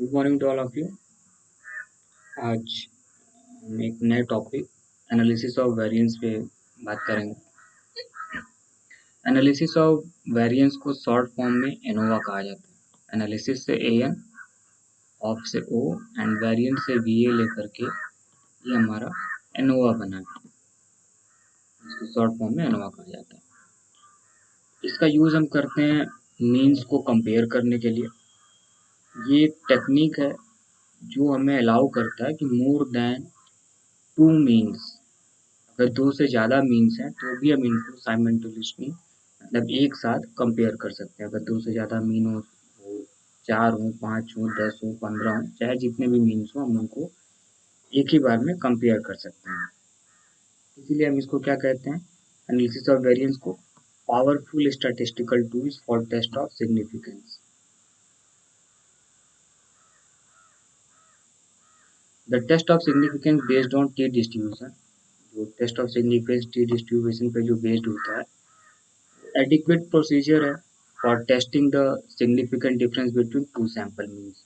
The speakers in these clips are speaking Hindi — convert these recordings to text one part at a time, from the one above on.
Good morning to all of you. आज हम एक नए टॉपिक एनालिसिस ऑफ वेरिएंस पे बात करेंगे। एनालिसिस ऑफ वेरिएंस को शॉर्ट फॉर्म में एनोवा कहा जाता है। एनालिसिस से एन, ऑफ से ओ एंड वेरिएंट से वीए लेकर के ये हमारा एनोवा बना है। इसको शॉर्ट फॉर्म में एनोवा कहा जाता है। इसका यूज़ हम करते हैं मीन्स को कंपेयर करने के लिए। ये टेक्निक है जो हमें अलाउ करता है कि मोर देन टू मीन्स, अगर दो से ज़्यादा मीन्स हैं तो भी हम इनको साइमल्टेनियसली मतलब एक साथ कंपेयर कर सकते हैं। अगर दो से ज़्यादा मीन हो, 4 हो, 5 हो, 10 हो, 15 हो, चाहे जितने भी मीन्स हो, हम उनको एक ही बार में कंपेयर कर सकते हैं। इसीलिए हम इसको क्या कहते हैं, एनालिसिस ऑफ वेरिएंस को powerful statistical tools for test of significance. The test of significance based on T distribution, जो test of significance T distribution पे जो बेस्ड होता है, एडिक्वेट प्रोसीजर है for testing the significant difference between two sample means.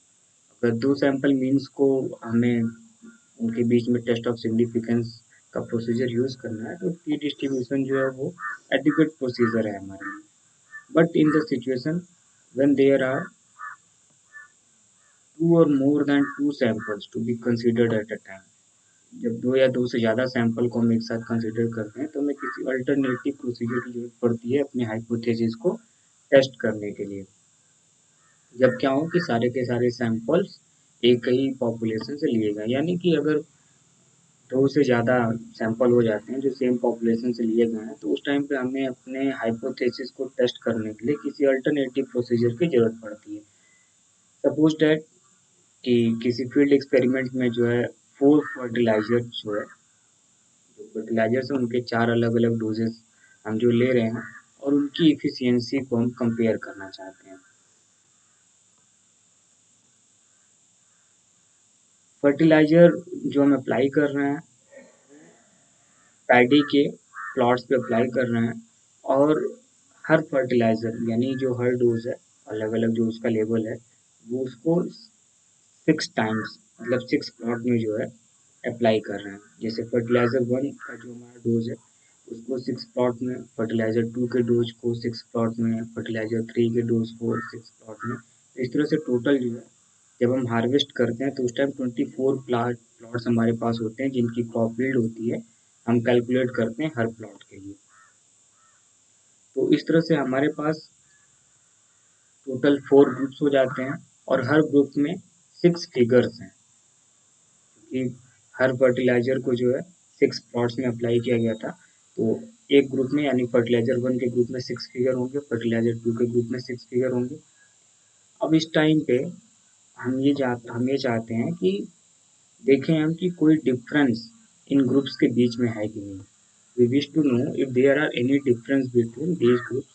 अगर दो सैंपल मीन्स को हमें उनके बीच में टेस्ट ऑफ सिग्निफिकेंस का प्रोसीजर यूज करना है तो टी डिस्ट्रीब्यूशन जो है वो एडिक्वेट प्रोसीजर है हमारे लिए। But in the situation when there are two or more than two samples to be considered at a time, जब दो या दो से ज़्यादा सैंपल को हम एक साथ कंसिडर करते हैं तो हमें किसी अल्टरनेटिव प्रोसीजर की जरूरत पड़ती है अपने हाइपोथेसिस को टेस्ट करने के लिए। जब क्या हो कि सारे के सारे सैंपल्स एक ही पॉपुलेशन से लिए गए, यानी कि अगर दो से ज़्यादा सैंपल हो जाते हैं जो सेम पॉपुलेशन से लिए गए हैं तो उस टाइम पे हमें अपने हाइपोथेसिस को टेस्ट करने के लिए किसी अल्टरनेटिव प्रोसीजर की ज़रूरत पड़ती है। सपोज डैट कि किसी फील्ड एक्सपेरिमेंट में जो है 4 फर्टिलाइजर जो है, जो फर्टिलाइजर्स हैं उनके 4 अलग अलग डोजेस हम जो ले रहे हैं और उनकी इफिशियंसी को हम कंपेयर करना चाहते हैं। फर्टिलाइजर जो हम अप्लाई कर रहे हैं पैडी के प्लॉट्स पे अप्लाई कर रहे हैं और हर फर्टिलाइजर यानी जो हर डोज है अलग अलग जो उसका लेवल है वो उसको 6 टाइम्स मतलब 6 प्लॉट में जो है अप्लाई कर रहे हैं। जैसे फर्टिलाइजर 1 का जो हमारा डोज है उसको 6 प्लॉट में, फर्टिलाइजर 2 के डोज को 6 प्लॉट में, फर्टिलाइजर 3 के डोज को 6 प्लॉट में। इस तरह से टोटल जो है जब हम हार्वेस्ट करते हैं तो उस टाइम 24 प्लॉट्स हमारे पास होते हैं जिनकी क्रॉप यील्ड होती है, हम कैलकुलेट करते हैं हर प्लॉट के लिए। तो इस तरह से हमारे पास टोटल 4 ग्रुप्स हो जाते हैं और हर ग्रुप में 6 फिगर्स हैं, क्योंकि हर फर्टिलाइजर को जो है 6 प्लॉट्स में अप्लाई किया गया था। तो एक ग्रुप में यानी फर्टिलाइजर 1 के ग्रुप में 6 फिगर होंगे, फर्टिलाइजर 2 के ग्रुप में 6 फिगर होंगे। अब इस टाइम पे हम ये चाहते हैं कि देखें हम कि कोई डिफरेंस इन ग्रुप्स के बीच में है कि नहीं। We wish to know if there are any difference between these groups,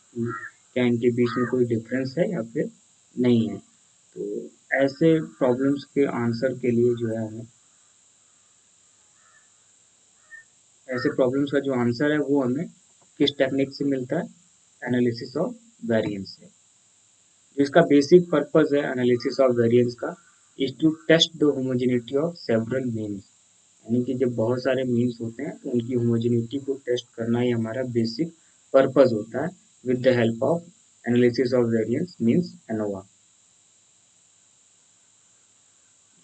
क्या इनके बीच में कोई डिफरेंस है या फिर नहीं है। तो ऐसे प्रॉब्लम्स के आंसर के लिए जो है हमें ऐसे प्रॉब्लम्स का जो आंसर है वो हमें किस टेक्निक से मिलता है, एनालिसिस ऑफ वेरिएंस से। जिसका बेसिक पर्पस है एनालिसिस ऑफ वेरिएंस का is to test the homogeneity of several means, यानी कि जब बहुत सारे मीन्स होते हैं तो उनकी होमोजेनिटी को टेस्ट करना ही हमारा बेसिक पर्पस होता है with the help of analysis of variance means ANOVA.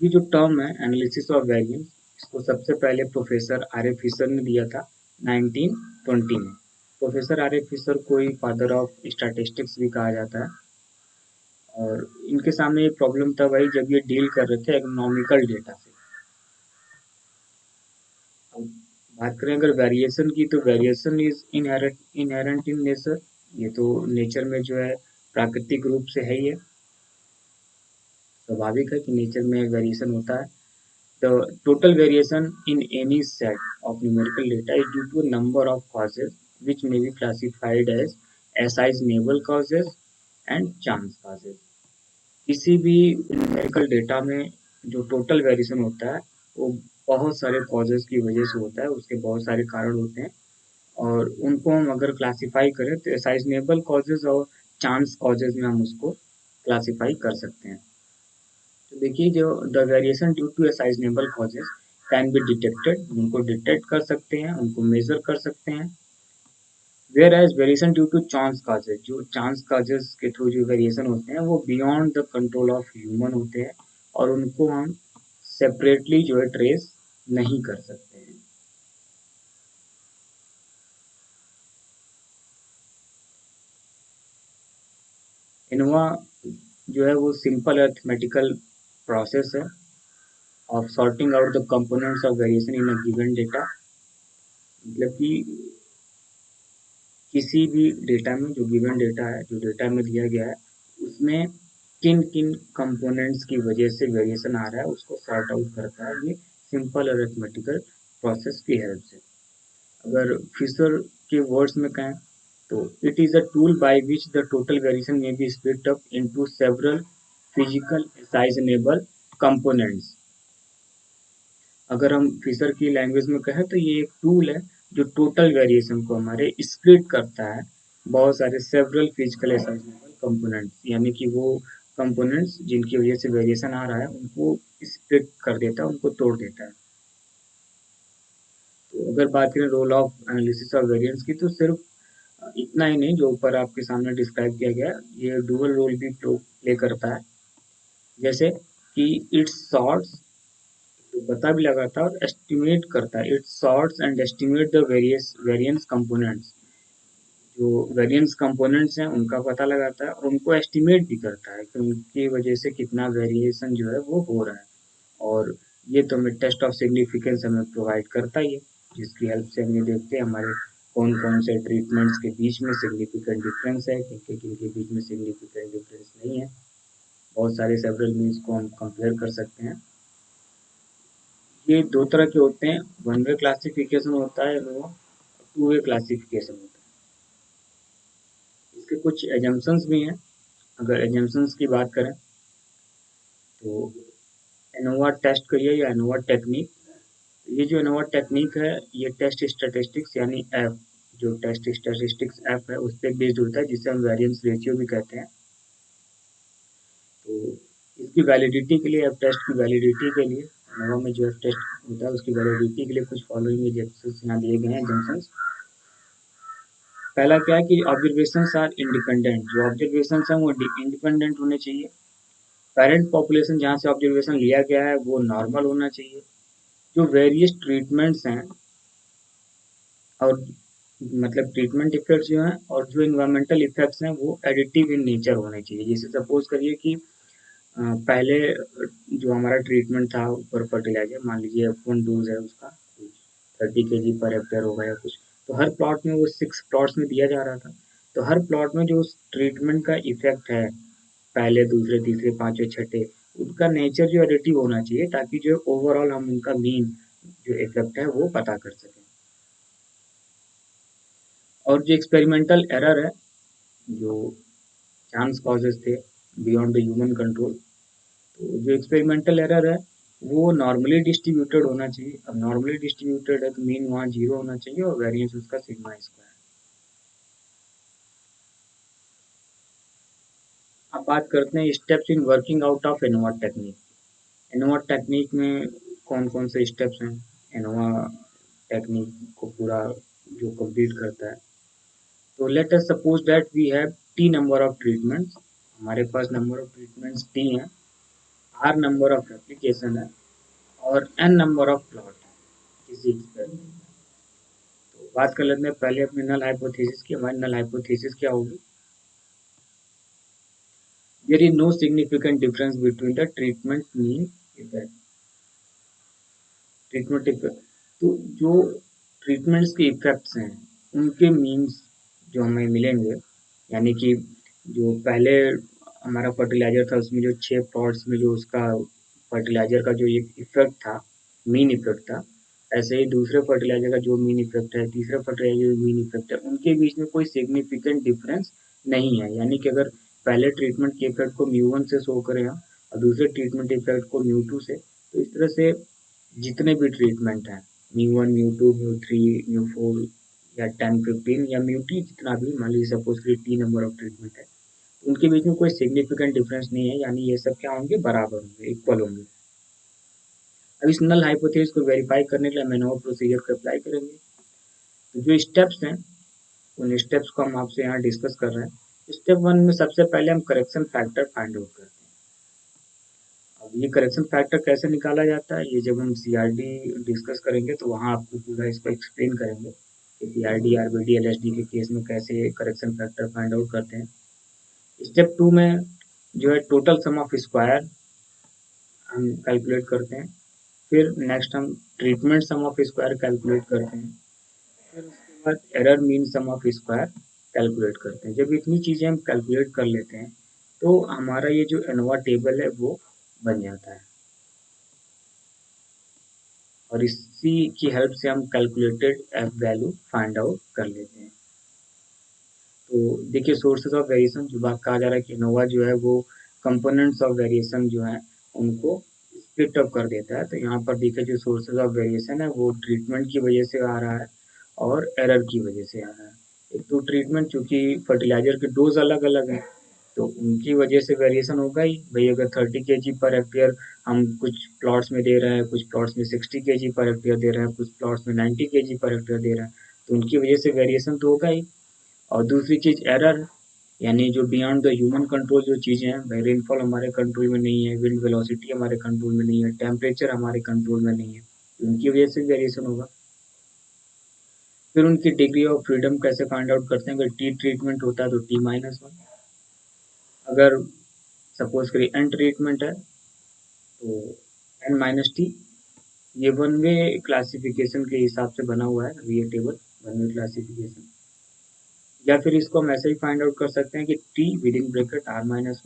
ये जो टर्म है एनालिसिस ऑफ वेरिएंस, इसको सबसे पहले प्रोफेसर आर ए फिशर ने दिया था 1920 में। प्रोफेसर आर ए फिशर को ही फादर ऑफ स्टैटिस्टिक्स भी कहा जाता है और इनके सामने एक प्रॉब्लम था भाई जब ये डील कर रहे थे इकोनॉमिकल डेटा से। अब बात करें अगर वेरिएशन की तो variation is inherent in nature, ये तो नेचर में जो है प्राकृतिक रूप से है ही है, स्वाभाविक है कि नेचर में वेरिएशन होता है। The total variation in any set of numerical data is due to a number of causes which may be classified as assignable causes and chance causes। किसी भी न्यूमेरिकल डेटा में जो टोटल वेरिएशन होता है वो बहुत सारे कॉजेज की वजह से होता है, उसके बहुत सारे कारण होते हैं और उनको हम अगर क्लासिफाई करें तो असाइनेबल कॉजेज और चांस कॉजेज में हम उसको क्लासिफाई कर सकते हैं। तो देखिए जो the variation due to assignable causes can be detected, उनको डिटेक्ट कर सकते हैं, उनको मेजर कर सकते हैं। Whereas variation due to chance causes, जो चांस कॉजेज के थ्रू जो वेरिएशन होते हैं वो beyond the control of human होते हैं और उनको हम सेपरेटली जो है ट्रेस नहीं कर सकते हैं। इनोवा जो है वो सिंपल अरिथमेटिकल प्रोसेस है of sorting out the components of variation in a given data. मतलब कि किसी भी डेटा में जो गिवन डेटा है, जो डेटा में दिया गया है, उसमें किन किन कंपोनेंट्स की वजह से वेरिएशन आ रहा है उसको सॉर्ट आउट करता है ये सिंपल अरिथमेटिकल प्रोसेस की हेल्प से। अगर फिशर के वर्ड्स में कहें तो it is a tool by which the total variation may be split up into several physical assignable components. अगर हम फिशर की लैंग्वेज में कहें तो ये एक टूल है जो टोटल वेरिएशन को हमारे स्प्लिट करता है बहुत सारे सेवरल फिजिकल असाइनेबल कंपोनेंट्स, यानी कि वो कंपोनेंट्स जिनकी वजह से वेरिएशन आ रहा है उनको स्प्लिट कर देता है, उनको तोड़ देता है। तो अगर बात करें role of analysis of variance की तो सिर्फ इतना ही नहीं जो ऊपर आपके सामने डिस्क्राइब किया गया, ये डुअल रोल भी प्ले करता है। जैसे कि इट्स सॉर्ट्स, तो पता भी लगाता है और एस्टिमेट करता है। It sorts and estimate the various variance components, जो वेरिएंस कंपोनेंट्स हैं उनका पता लगाता है और उनको एस्टिमेट भी करता है कि उनकी वजह से कितना वेरिएशन जो है वो हो रहा है। और ये तो हमें टेस्ट ऑफ सिग्निफिकेंस हमें प्रोवाइड करता ही है, जिसकी हेल्प से हम ये देखते हैं हमारे कौन कौन से ट्रीटमेंट्स के बीच में सिग्निफिकेंट डिफरेंस है, किनके बीच में सिग्निफिकेंट डिफरेंस नहीं है। बहुत सारे सेवरल मीन्स को हम कंपेयर कर सकते हैं। ये दो तरह के होते हैं, वन वे क्लासिफिकेशन होता है और टू वे क्लासिफिकेशन होता है। इसके कुछ एजम्पशंस भी हैं। अगर एजम्पशंस की बात करें तो एनोवा टेस्ट करिए या एनोवा टेक्निक। ये जो एनोवा टेक्निक है ये टेस्ट स्टैटिस्टिक्स यानी ऐप, जो टेस्ट स्टैटिस्टिक्स ऐप है उस पर बेस्ड होता है, जिसे हम वेरिएंस रेशियो भी कहते हैं। तो इसकी वैलिडिटी के लिए, ऐप टेस्ट की वैलिडिटी के लिए एनोवा में जो ऐप टेस्ट होता है उसकी वैलिडिटी के लिए कुछ फॉलोइंग एजम्पशंस यहाँ दिए गए हैं। एजम्पशंस पहला क्या है कि ऑब्जर्वेशंस आर इंडिपेंडेंट, जो ऑब्जर्वेशंस हैं वो इंडिपेंडेंट होने चाहिए। पेरेंट पॉपुलेशन जहाँ से ऑब्जर्वेशन लिया गया है वो नॉर्मल होना चाहिए। जो वेरियस ट्रीटमेंट्स हैं और मतलब ट्रीटमेंट इफेक्ट्स जो हैं और जो इन्वायरमेंटल इफेक्ट्स हैं वो एडिटिव इन नेचर होने चाहिए। जैसे सपोज करिए कि पहले जो हमारा ट्रीटमेंट था ऊपर फर्टिलाइजर, मान लीजिए वन डोज है उसका 30 kg पर हेक्टेयर होगा या कुछ, तो हर प्लॉट में वो 6 प्लॉट्स में दिया जा रहा था। तो हर प्लॉट में जो उस ट्रीटमेंट का इफेक्ट है, पहले दूसरे तीसरे पांचवें छठे, उनका नेचर जो एडिटिव होना चाहिए ताकि जो ओवरऑल हम उनका मीन जो इफेक्ट है वो पता कर सकें। और जो एक्सपेरिमेंटल एरर है, जो चांस कॉजेस थे बियॉन्ड द ह्यूमन कंट्रोल, तो जो एक्सपेरिमेंटल एरर है वो नॉर्मली डिस्ट्रीब्यूटेड होना चाहिए। अब नॉर्मली डिस्ट्रीब्यूटेड है तो मीन वहाँ 0 होना चाहिए और वेरिएंस उसका सिग्मा स्क्वायर। अब बात करते हैं steps in working out of ANOVA technique. ANOVA technique में कौन कौन से स्टेप्स हैं एनोवा टेक्निक को पूरा जो कंप्लीट करता है। तो let us suppose that we have t number of treatments, हमारे पास नंबर ऑफ ट्रीटमेंट्स टी हैं, आर नंबर ऑफ एप्लीकेशन है और एन नंबर ऑफ प्लॉट है किसी एक्सपेरिमेंट में। तो बात कर लेते हैं पहले अपने नल हाइपोथेसिस की। हमारी नल हाइपोथेसिस क्या होगी? There is no significant difference between the treatment mean effect, treatment effect, तो जो ट्रीटमेंट्स के इफेक्ट्स हैं उनके मीन्स जो हमें मिलेंगे, यानी कि जो पहले हमारा फर्टिलाइजर था उसमें जो 6 प्लॉट्स में जो उसका फर्टिलाइजर का जो एक इफेक्ट था, मीन इफेक्ट था, ऐसे ही दूसरे फर्टिलाइजर का जो मीन इफेक्ट है, तीसरे फर्टिलाइजर का मीन इफेक्ट है, उनके बीच में कोई सिग्निफिकेंट डिफरेंस नहीं है। यानी कि अगर पहले ट्रीटमेंट के इफेक्ट को म्यू 1 से शो करें हम और दूसरे ट्रीटमेंट इफेक्ट को म्यू 2 से, तो इस तरह से जितने भी ट्रीटमेंट हैं म्यू 1, म्यू 2, म्यू 3, म्यू 4 या 10, 15 या म्यू टी, जितना भी मान लीजिए सपोज कि टी नंबर ऑफ ट्रीटमेंट है, उनके बीच में कोई सिग्निफिकेंट डिफरेंस नहीं है, यानी ये सब क्या होंगे, बराबर होंगे, इक्वल होंगे। अब इस नल हाइपोथेसिस को वेरीफाई करने के लिए हम एनोवा प्रोसीजर को अप्लाई करेंगे। तो जो स्टेप्स हैं उन स्टेप्स को हम आपसे यहाँ डिस्कस कर रहे हैं। स्टेप 1 में सबसे पहले हम करेक्शन फैक्टर फाइंड आउट करते हैं। अब ये करेक्शन फैक्टर कैसे निकाला जाता है, ये जब हम सीआरडी डिस्कस करेंगे तो वहाँ आपको पूरा इसको एक्सप्लेन करेंगे कि सीआरडी, आरबीडी, एलएसडी के केस में कैसे करेक्शन फैक्टर फाइंड आउट करते हैं। स्टेप 2 में जो है टोटल सम ऑफ स्क्वायर हम कैलकुलेट करते हैं। फिर नेक्स्ट हम treatment sum of square calculate करते हैं। फिर उसके बाद error mean sum of square calculate करते हैं। जब इतनी चीज़ें हम कैलकुलेट कर लेते हैं तो हमारा ये जो एनोवा टेबल है वो बन जाता है, और इसी की हेल्प से हम calculated F value find out कर लेते हैं। तो देखिए सोर्सेज ऑफ वेरिएशन जो बात कहा जा रहा है कि एनोवा जो है वो कंपोनेंट्स ऑफ वेरिएशन जो है उनको स्प्लिट अप कर देता है। तो यहाँ पर देखिए जो सोर्सेज ऑफ वेरिएशन है वो ट्रीटमेंट की वजह से आ रहा है और एरर की वजह से आ रहा है। एक तो ट्रीटमेंट, चूंकि फर्टिलाइजर के डोज अलग अलग हैं तो उनकी वजह से वेरिएशन होगा ही भाई। अगर 30 kg पर हेक्टेयर हम कुछ प्लॉट्स में दे रहे हैं, कुछ प्लॉट्स में 60 kg पर हेक्टेयर दे रहे हैं, कुछ प्लॉट्स में 90 kg पर हेक्टेयर दे रहे हैं, तो उनकी वजह से वेरिएशन तो होगा ही। और दूसरी चीज़ एरर, यानी जो बियॉन्ड द ह्यूमन कंट्रोल जो चीज़ें हैं भाई, रेनफॉल हमारे कंट्रोल में नहीं है, विंड वेलोसिटी हमारे कंट्रोल में नहीं है, टेम्परेचर हमारे कंट्रोल में नहीं है, तो उनकी वजह से वेरिएशन होगा। फिर उनकी डिग्री ऑफ फ्रीडम कैसे फाइंड आउट करते हैं, अगर टी ट्रीटमेंट होता है तो T-1, अगर सपोज करिए एन ट्रीटमेंट है तो N-T। ये वन वे क्लासिफिकेशन के हिसाब से बना हुआ है ये टेबल, वन वे क्लासिफिकेशन। या फिर इसको हम ऐसे ही फाइंड आउट कर सकते हैं कि T विदिन ब्रैकेट R-1,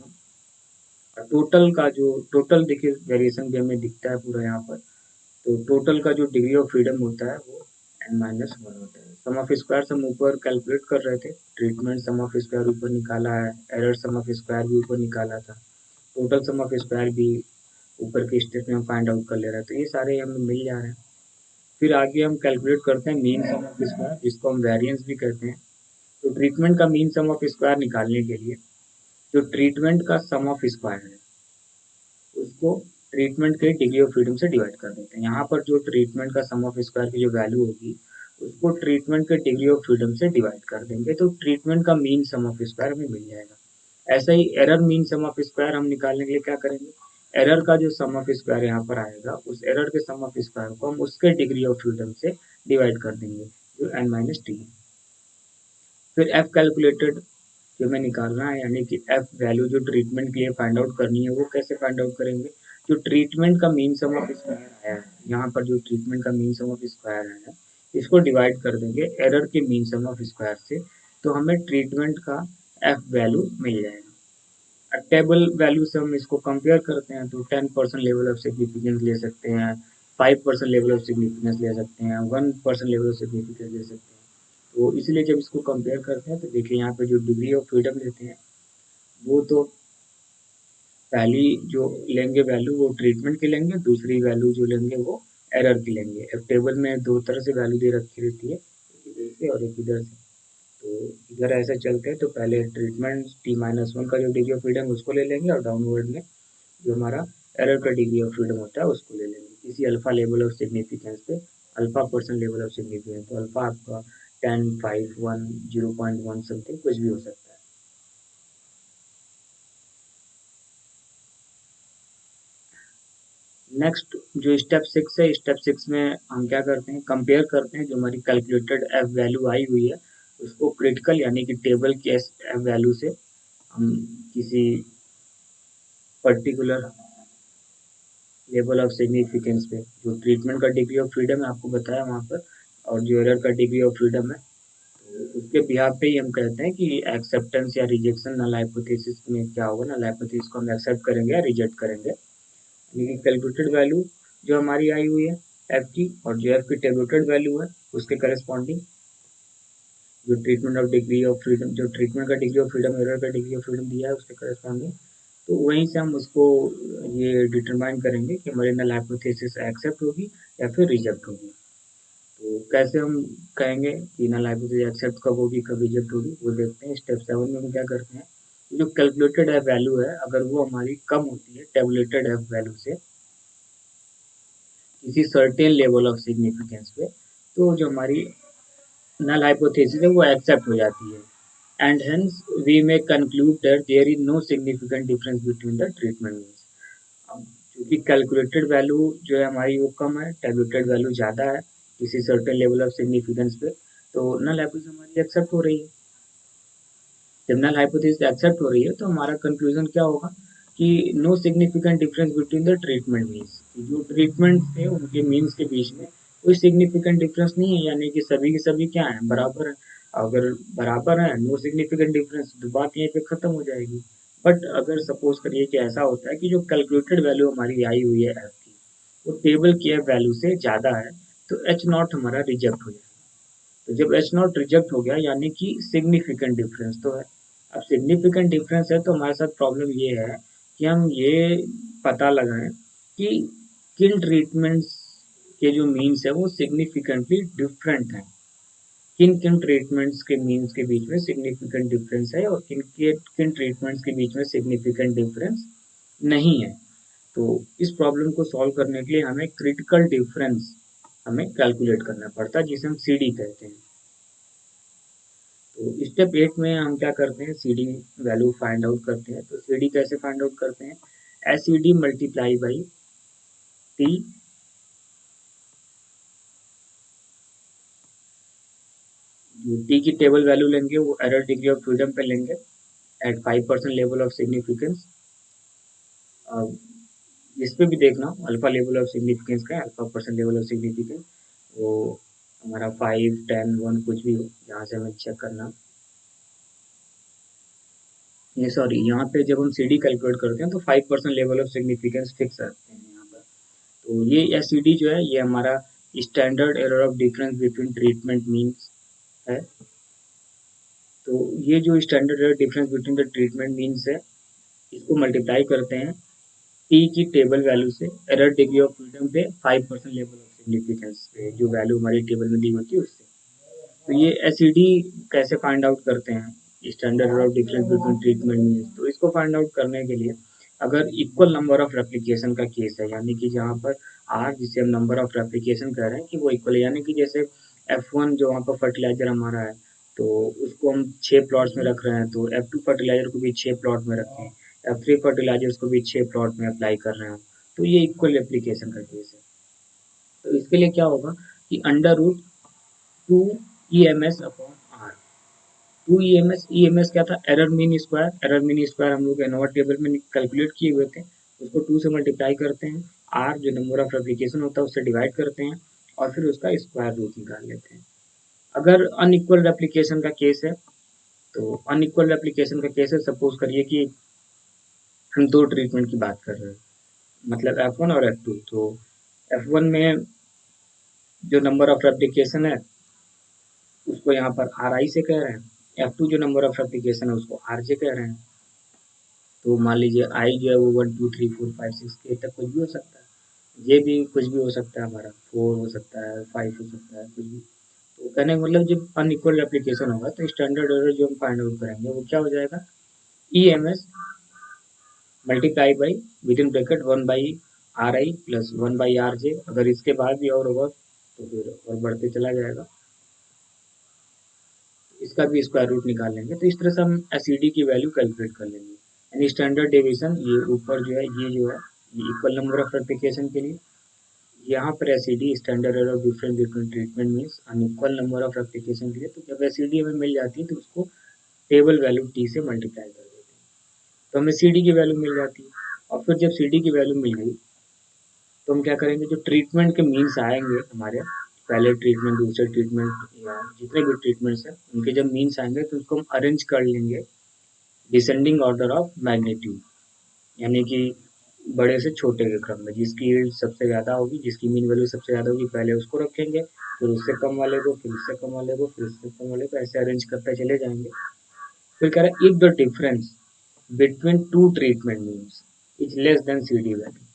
और टोटल का जो टोटल देखिए वेरिएशन भी हमें दिखता है पूरा यहाँ पर। तो टोटल का जो डिग्री ऑफ फ्रीडम होता है वो N-1 होता है। सम ऑफ स्क्वायर हम ऊपर कैलकुलेट कर रहे थे, ट्रीटमेंट सम ऑफ स्क्वायर ऊपर निकाला है, एरर सम ऑफ स्क्वायर भी ऊपर निकाला था, टोटल सम ऑफ स्क्वायर भी ऊपर के स्टेप में हम फाइंड आउट कर ले रहे हैं, तो ये सारे हमें मिल जा रहे हैं। फिर आगे हम कैलकुलेट करते हैं मीन सम ऑफ स्क्वायर, जिसको हम वेरिएंस भी कहते हैं। तो ट्रीटमेंट का मीन सम ऑफ स्क्वायर निकालने के लिए जो ट्रीटमेंट का सम ऑफ स्क्वायर है उसको ट्रीटमेंट के डिग्री ऑफ फ्रीडम से डिवाइड कर देते हैं। यहाँ पर जो ट्रीटमेंट का सम ऑफ स्क्वायर की जो वैल्यू होगी उसको ट्रीटमेंट के डिग्री ऑफ फ्रीडम से डिवाइड कर देंगे, तो ट्रीटमेंट का मीन सम ऑफ स्क्वायर हमें मिल जाएगा। ऐसा ही error mean sum of square हम निकालने के लिए क्या करेंगे, एरर का जो सम ऑफ स्क्वायर यहाँ पर आएगा उस एरर के सम ऑफ स्क्वायर को हम उसके डिग्री ऑफ फ्रीडम से डिवाइड कर देंगे, जो N-T है। फिर एफ कैलकुलेटेड जो हमें निकालना है, यानी कि एफ वैल्यू जो ट्रीटमेंट के लिए फाइंड आउट करनी है वो कैसे फाइंड आउट करेंगे, जो ट्रीटमेंट का मीन सम ऑफ स्क्वायर आया है यहाँ पर, जो ट्रीटमेंट का मीन सम ऑफ स्क्वायर आया है इसको डिवाइड कर देंगे एरर के मीन सम ऑफ स्क्वायर से, तो हमें ट्रीटमेंट का एफ वैल्यू मिल जाएगा। अब टेबल वैल्यू से हम इसको कंपेयर करते हैं तो 10% लेवल ऑफ सिग्निफिकेंस ले सकते हैं, 5% लेवल ऑफ सिग्निफिकेंस ले सकते हैं, 1% लेवल ऑफ सिग्निफिकेंस ले सकते हैं। तो इसलिए जब इसको कंपेयर करते हैं तो देखिए यहाँ पे जो डिग्री ऑफ फ्रीडम लेते हैं वो तो पहली जो लेंगे वैल्यू वो ट्रीटमेंट की लेंगे, दूसरी वैल्यू जो लेंगे वो एरर की लेंगे। अब टेबल में दो तरह से वैल्यू दे रखी रहती है, एक इधर से और एक इधर से। तो इधर ऐसा चलते हैं तो पहले ट्रीटमेंट T-1 का जो डिग्री ऑफ फ्रीडम उसको ले लेंगे, और डाउनवर्ड में जो हमारा एरर का डिग्री ऑफ फ्रीडम होता है उसको ले लेंगे किसी अल्फा लेवल ऑफ सिग्निफिकेंस पे, alpha percent level of significance. तो अल्फा आपका 10, 5, 1, 0.1 समथिंग कुछ भी हो सकता है। नेक्स्ट जो स्टेप 6 है, स्टेप 6 में हम क्या करते हैं, कंपेयर करते हैं जो हमारी कैलकुलेटेड एफ वैल्यू आई हुई है उसको क्रिटिकल यानी कि टेबल की एफ वैल्यू से हम किसी पर्टिकुलर लेवल ऑफ सिग्निफिकेंस पे, जो ट्रीटमेंट का डिग्री ऑफ फ्रीडम है आपको बताया वहाँ पर, और जो एरर का डिग्री ऑफ फ्रीडम है, तो उसके बिहाफ पे ही हम कहते हैं कि एक्सेप्टेंस या रिजेक्शन नल हाइपोथेसिस में क्या होगा, नल हाइपोथेसिस को हम एक्सेप्ट करेंगे या रिजेक्ट करेंगे। यानी कि कैलकुलेटेड वैल्यू जो हमारी आई हुई है एफ की, और जो एफ की टेबुलेटेड वैल्यू है उसके करस्पॉन्डिंग जो treatment of degree of freedom, जो ट्रीटमेंट का डिग्री ऑफ फ्रीडम, एरर का डिग्री ऑफ फ्रीडम दिया है उसके करस्पॉन्डिंग, तो वहीं से हम उसको ये डिटरमाइन करेंगे कि हमारी नल हाइपोथेसिस एक्सेप्ट होगी या फिर रिजेक्ट होगी। तो कैसे हम कहेंगे कि नल हाइपोथेसिस एक्सेप्ट कब होगी कब रिजेक्ट होगी, वो देखते हैं। स्टेप 7 में हम क्या करते हैं, जो कैलकुलेटेड एफ वैल्यू है अगर वो हमारी कम होती है टेबुलेटेड एफ वैल्यू से किसी सर्टेन लेवल ऑफ सिग्निफिकेंस पे, तो जो हमारी नल हाइपोथेसिस है वो एक्सेप्ट हो जाती है, and hence we may conclude that there is no significant difference between the treatment means. अब क्योंकि कैलकुलेटेड वैल्यू जो है हमारी वो कम है, टेबुलेटेड वैल्यू ज़्यादा है किसी सर्टेन लेवल ऑफ सिग्निफिकेंस पे, तो नल हाइपोथेसिस हमारी एक्सेप्ट हो रही है। जब नल हाइपोथेसिस एक्सेप्ट हो रही है तो हमारा कंक्लूजन क्या होगा कि no significant difference between the treatment means, जो ट्रीटमेंट थे उनके मीन्स के बीच में कोई सिग्निफिकेंट डिफरेंस नहीं है, यानी कि सभी के सभी क्या है, बराबर है। अगर बराबर है, नो सिग्निफिकेंट डिफरेंस, तो बात यहीं पे खत्म हो जाएगी। बट अगर सपोज करिए कि ऐसा होता है कि जो कैलकुलेटेड वैल्यू हमारी आई हुई है एफ की वो टेबल की एफ वैल्यू से ज़्यादा है, तो एच नॉट हमारा रिजेक्ट हो जाएगा। तो जब एच नॉट रिजेक्ट हो गया यानी कि सिग्निफिकेंट डिफरेंस तो है। अब सिग्निफिकेंट डिफरेंस है तो हमारे साथ प्रॉब्लम ये है कि हम ये पता लगाएं कि किन ट्रीटमेंट्स के जो मीन्स है वो सिग्निफिकेंटली डिफरेंट हैं, किन किन ट्रीटमेंट्स के मीन्स के बीच में सिग्निफिकेंट डिफरेंस है और किन ट्रीटमेंट्स के बीच में सिग्निफिकेंट डिफरेंस नहीं है। तो इस प्रॉब्लम को सॉल्व करने के लिए हमें क्रिटिकल डिफरेंस हमें कैलकुलेट करना पड़ता है जिसे हम सी डी कहते हैं। तो स्टेप 8 में हम क्या करते हैं, C D value find out करते हैं। तो सी डी कैसे फाइंड आउट करते हैं, S C D multiply by T, T की टेबल वैल्यू लेंगे वो एरर डिग्री ऑफ फ्रीडम पे लेंगे एट 5% लेवल ऑफ सिग्निफिकेंस। इस पे भी देखना अल्फा लेवल ऑफ सिग्निफिकेंस का, alpha percent level of significance वो हमारा 5, 10, 1 कुछ भी हो, यहाँ से हमें चेक करना। ये सॉरी, यहाँ पे जब हम सी डी कैलकुलेट करते हैं तो 5% लेवल ऑफ सिग्निफिकेंस फिक्स रखते हैं यहाँ पर। तो ये एस सी डी जो है ये हमारा standard error of difference between treatment means है। तो ये जो standard error difference between the treatment means है इसको मल्टीप्लाई करते हैं टी की टेबल वैल्यू से एरर डिग्री ऑफ फ्रीडम पे 5% लेवल ऑफ सिग्निफिकेंस पे जो वैल्यू हमारी टेबल में दी होती है उससे। तो ये एसईडी कैसे फाइंड आउट करते हैं, standard error of difference between treatment means. तो इसको फाइंड आउट करने के लिए अगर इक्वल नंबर ऑफ रेप्लिकेशन का केस है, यानी कि जहाँ पर आर जिसे हम नंबर ऑफ रेप्लिकेशन कह रहे हैं कि वो इक्वल है, यानी कि जैसे F1 जो वहाँ पर फर्टिलाइजर हमारा है तो उसको हम 6 प्लॉट्स में रख रहे हैं, तो F2 फर्टिलाइजर को भी 6 प्लॉट में रखें, F3 फर्टिलाइजर्स को भी 6 प्लॉट में अप्लाई कर रहे हैं, तो ये इक्वल एप्लीकेशन का केस है। तो इसके लिए क्या होगा कि अंडर रूट 2 ई एम एस अपॉन आर, 2 ई एम एस क्या था, error mean square, error mean square हम लोग एनोवा टेबल में कैलकुलेट किए हुए थे, उसको 2 से मल्टीप्लाई करते हैं, आर जो नंबर ऑफ रेप्लिकेशन होता है उससे डिवाइड करते हैं और फिर उसका स्क्वायर रूट निकाल लेते हैं। अगर अनइक्वल रेप्लिकेशन का केस है, तो अनइक्वल रेप्लिकेशन का केस है, सपोज करिए कि हम दो ट्रीटमेंट की बात कर रहे हैं, मतलब F1 और F2। तो F1 में जो नंबर ऑफ रेप्लिकेशन है उसको यहाँ पर आर आई से कह रहे हैं, F2 जो नंबर ऑफ रेप्लिकेशन है उसको आर जे कह रहे हैं। तो मान लीजिए आई जो है वो 1 2 3 4 5 6 के तक कुछ भी हो सकता है, ये भी कुछ भी हो सकता है, हमारा 4 हो सकता है, 5 हो सकता है, कुछ भी। तो कहने का मतलब जब अनइक्वल रेप्लिकेशन होगा तो स्टैंडर्ड एरर जो हम फाइंड आउट करेंगे वो क्या हो जाएगा, E M S multiply by with in bracket 1 by R I plus 1 by R J, अगर इसके बाद भी और होगा तो फिर और बढ़ते चला जाएगा, इसका भी स्क्वायर रूट निकाल लेंगे। तो इस तरह से हम एसईडी की वैल्यू कैलकुलेट कर लेंगे, यानी स्टैंडर्ड डेविएशन ये ऊपर जो है ये जो है ये इक्वल नंबर ऑफ रेप्लिकेशन के लिए, यहाँ पर SED standard error of difference between treatment means unequal number of replication के लिए। तो जब एसईडी हमें मिल जाती है तो उसको टेबल वैल्यू टी से मल्टीप्लाई कर देते हैं, तो हमें सीडी की वैल्यू मिल जाती है। और फिर जब सीडी की वैल्यू मिल गई तो हम क्या करेंगे, जो ट्रीटमेंट के मीन्स आएंगे हमारे, पहले ट्रीटमेंट दूसरे ट्रीटमेंट या जितने भी ट्रीटमेंट्स हैं उनके जब मीन्स आएंगे तो उसको हम अरेंज कर लेंगे डिसेंडिंग ऑर्डर ऑफ मैग्नीट्यूड, यानी कि बड़े से छोटे के क्रम में, जिसकी यील्ड सबसे ज़्यादा होगी, जिसकी मीन वैल्यू सबसे ज़्यादा होगी पहले उसको रखेंगे, फिर उससे कम वाले को, फिर उससे कम वाले को, फिर उससे कम वाले को, ऐसे अरेंज करते चले जाएंगे। फिर कह रहा है if the difference between two treatment means is less than C D वैल्यू,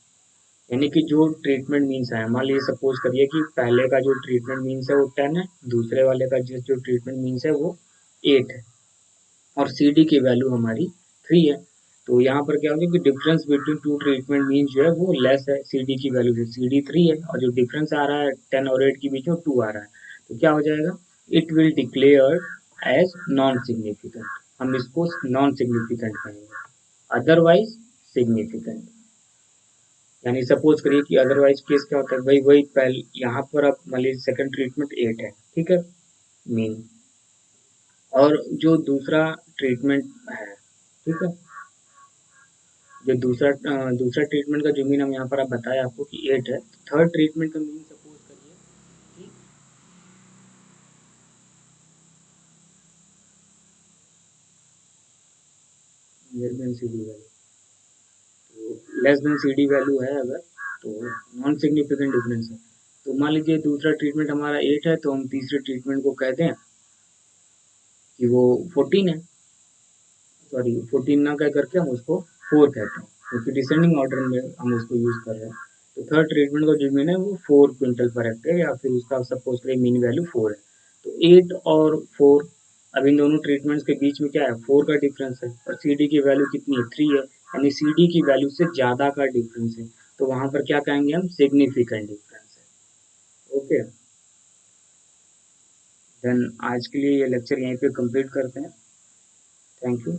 यानी कि जो ट्रीटमेंट मीन्स है, मान लीजिए सपोज करिए कि पहले का जो ट्रीटमेंट मीन्स है वो 10 है, दूसरे वाले का जो ट्रीटमेंट मीन्स है वो 8 है और सी डी की वैल्यू हमारी 3 है। तो यहाँ पर क्या होगा कि difference between two treatment mean जो है वो लेस है सी डी की वैल्यू से, सी डी 3 है और जो डिफरेंस आ रहा है 10 और 8 के बीच में 2 आ रहा है, तो क्या हो जाएगा, it will declare as non significant, हम इसको नॉन सिग्निफिकेंट कहेंगे, अदरवाइज सिग्निफिकेंट। यानी सपोज करिए कि अदरवाइज केस क्या होता है भाई, वही पहले यहाँ पर अब मान लीजिए सेकंड ट्रीटमेंट 8 है, ठीक है, मीन, और जो दूसरा ट्रीटमेंट है, ठीक है, जो दूसरा ट्रीटमेंट का जो मीन हम यहाँ पर आप बताया आपको कि 8 है, थर्ड ट्रीटमेंट का मीन सपोज करिए कि less than C D value, तो less than C D value है अगर, तो नॉन सिग्निफिकेंट डिफरेंस है। तो मान लीजिए दूसरा ट्रीटमेंट हमारा 8 है, तो हम तीसरे ट्रीटमेंट को कहते हैं कि वो 14 है, सॉरी 14 ना कह करके हम उसको 4 कहते हैं, क्योंकि डिसेंडिंग ऑर्डर में हम उसको यूज कर रहे हैं। तो थर्ड ट्रीटमेंट का जो मीन है वो 4 क्विंटल पर हेक्टेयर, या फिर उसका सपोज करें मीन वैल्यू 4 है। तो 8 और 4, अब इन दोनों ट्रीटमेंट्स के बीच में क्या है, 4 का डिफरेंस है, और सी डी की वैल्यू कितनी है, 3 है, यानी सी डी की वैल्यू से ज़्यादा का डिफरेंस है, तो वहाँ पर क्या कहेंगे हम, सिग्निफिकेंट डिफरेंस है। ओके, देन आज के लिए ये लेक्चर यहीं पे कंप्लीट करते हैं। Thank you.